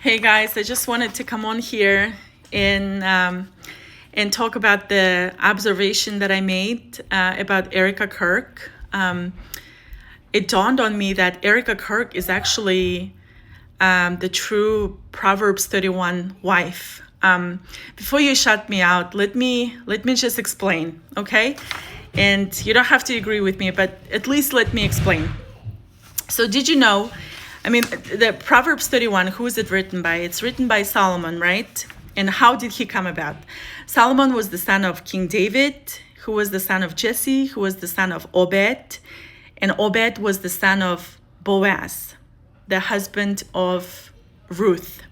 Hey guys, I just wanted to come on here and talk about the observation that I made about Erika Kirk. It dawned on me that Erika Kirk is actually the true Proverbs 31 wife. Before you shut me out, let me just explain, okay? And you don't have to agree with me, but at least let me explain. So did you know, the Proverbs 31, who is it written by? It's written by Solomon, right? And how did he come about? Solomon was the son of King David, who was the son of Jesse, who was the son of Obed, and Obed was the son of Boaz, the husband of Ruth.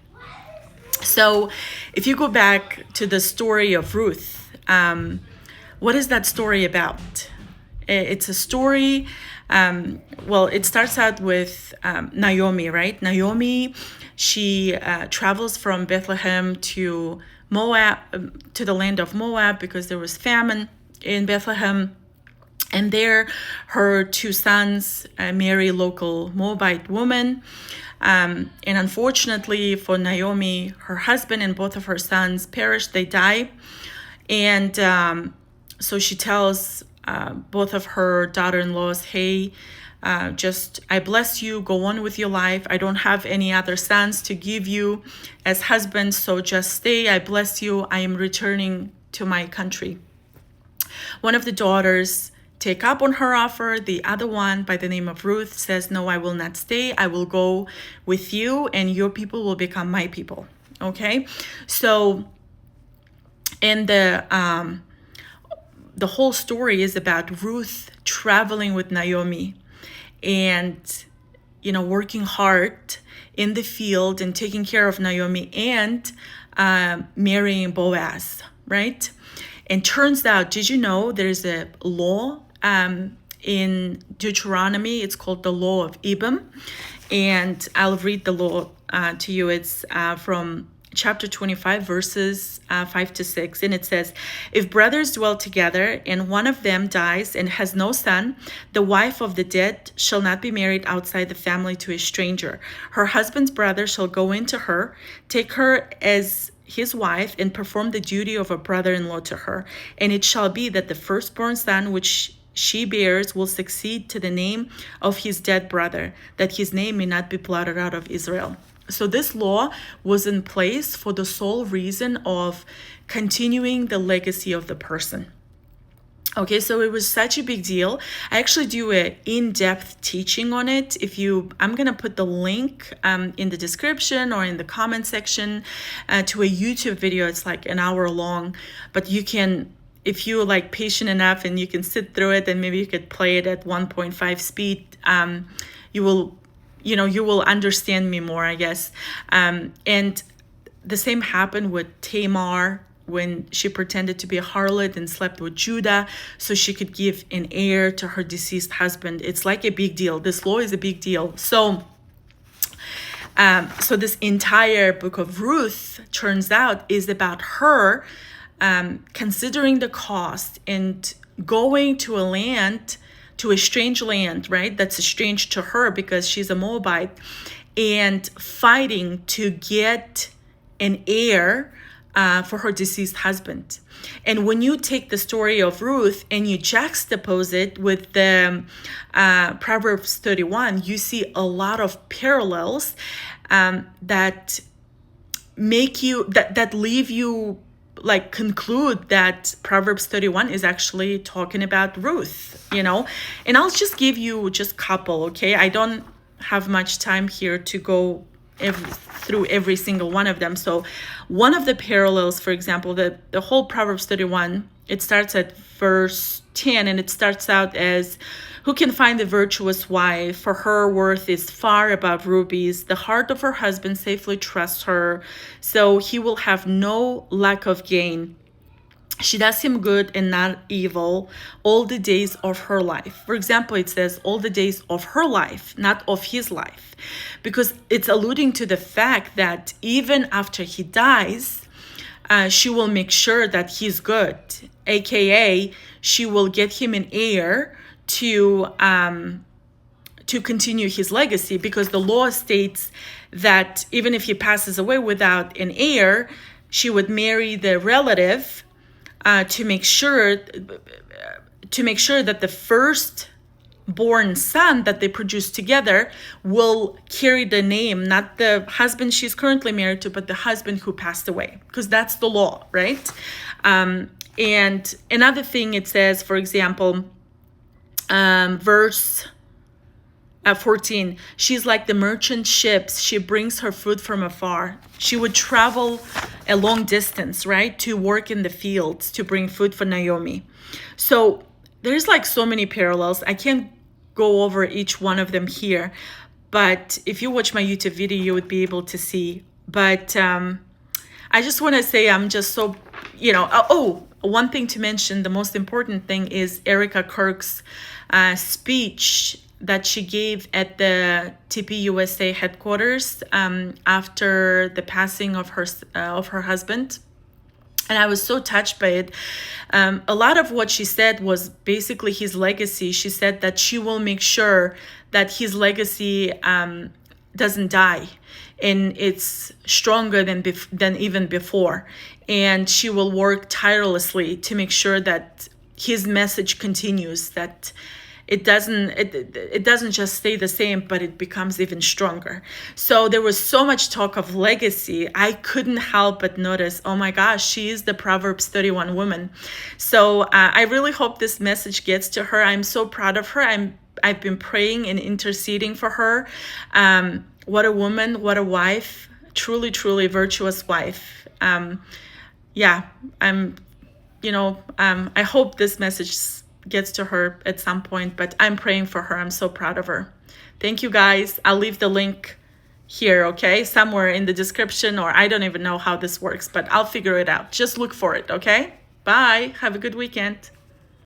So if you go back to the story of Ruth, what is that story about? It's a story, it starts out with Naomi, right? Naomi, she travels from Bethlehem to Moab, to the land of Moab, because there was famine in Bethlehem. And there, her two sons marry a local Moabite woman. And unfortunately for Naomi, her husband and both of her sons perish, they die. And so she tells both of her daughter-in-laws, hey, I bless you, go on with your life. I don't have any other sons to give you as husbands, so just stay. I bless you. I am returning to my country. One of the daughters take up on her offer. The other one, by the name of Ruth, says, no, I will not stay. I will go with you, and your people will become my people. Okay? So in the whole story is about Ruth traveling with Naomi and, working hard in the field and taking care of Naomi and marrying Boaz, right? And turns out, did you know there's a law in Deuteronomy? It's called the law of Ibim. And I'll read the law to you. It's from chapter 25, verses 5 to 6. And it says, if brothers dwell together and one of them dies and has no son, the wife of the dead shall not be married outside the family to a stranger. Her husband's brother shall go into her, take her as his wife, and perform the duty of a brother-in-law to her. And it shall be that the firstborn son which she bears will succeed to the name of his dead brother, that his name may not be blotted out of Israel. So this law was in place for the sole reason of continuing the legacy of the person. Okay, so it was such a big deal. I actually do an in-depth teaching on it. I'm gonna put the link in the description or in the comment section to a YouTube video. It's like an hour long, but you can, if you're like patient enough and you can sit through it, and maybe you could play it at 1.5 speed, you will understand me more, I guess. And the same happened with Tamar when she pretended to be a harlot and slept with Judah so she could give an heir to her deceased husband. It's like a big deal. This law is a big deal. So this entire book of Ruth, turns out, is about her considering the cost and going to a strange land, right? That's strange to her because she's a Moabite, and fighting to get an heir for her deceased husband. And when you take the story of Ruth and you juxtapose it with the Proverbs 31, you see a lot of parallels that make you, that leave you like conclude that Proverbs 31 is actually talking about Ruth, and I'll just give you just a couple, okay? I don't have much time here to go through every single one of them. So one of the parallels, for example, the whole Proverbs 31, it starts at verse 10, and it starts out as, who can find the virtuous wife? For her worth is far above rubies. The heart of her husband safely trusts her, so he will have no lack of gain. She does him good and not evil all the days of her life. For example, it says all the days of her life, not of his life, because it's alluding to the fact that even after he dies, she will make sure that he's good, aka she will get him an heir to to continue his legacy, because the law states that even if he passes away without an heir, she would marry the relative to make sure that the first born son that they produce together will carry the name, not the husband she's currently married to, but the husband who passed away, because that's the law, right? And another thing it says, for example, verse 14, she's like the merchant ships. She brings her food from afar. She would travel a long distance, right, to work in the fields to bring food for Naomi. So there's like so many parallels. I can't go over each one of them here, but if you watch my YouTube video, you would be able to see. But I just want to say I'm just so, one thing to mention, the most important thing is Erika Kirk's speech that she gave at the TPUSA headquarters after the passing of her husband. And I was so touched by it. A lot of what she said was basically his legacy. She said that she will make sure that his legacy doesn't die, and it's stronger than even before. And she will work tirelessly to make sure that his message continues, that it doesn't just stay the same, but it becomes even stronger. So there was so much talk of legacy. I couldn't help but notice, oh my gosh, she is the Proverbs 31 woman. So I really hope this message gets to her. I'm so proud of her. I've been praying and interceding for her. What a woman, what a wife, truly, truly virtuous wife. I hope this message gets to her at some point, but I'm praying for her. I'm so proud of her. Thank you, guys. I'll leave the link here, okay? Somewhere in the description, or I don't even know how this works, but I'll figure it out. Just look for it, okay? Bye. Have a good weekend.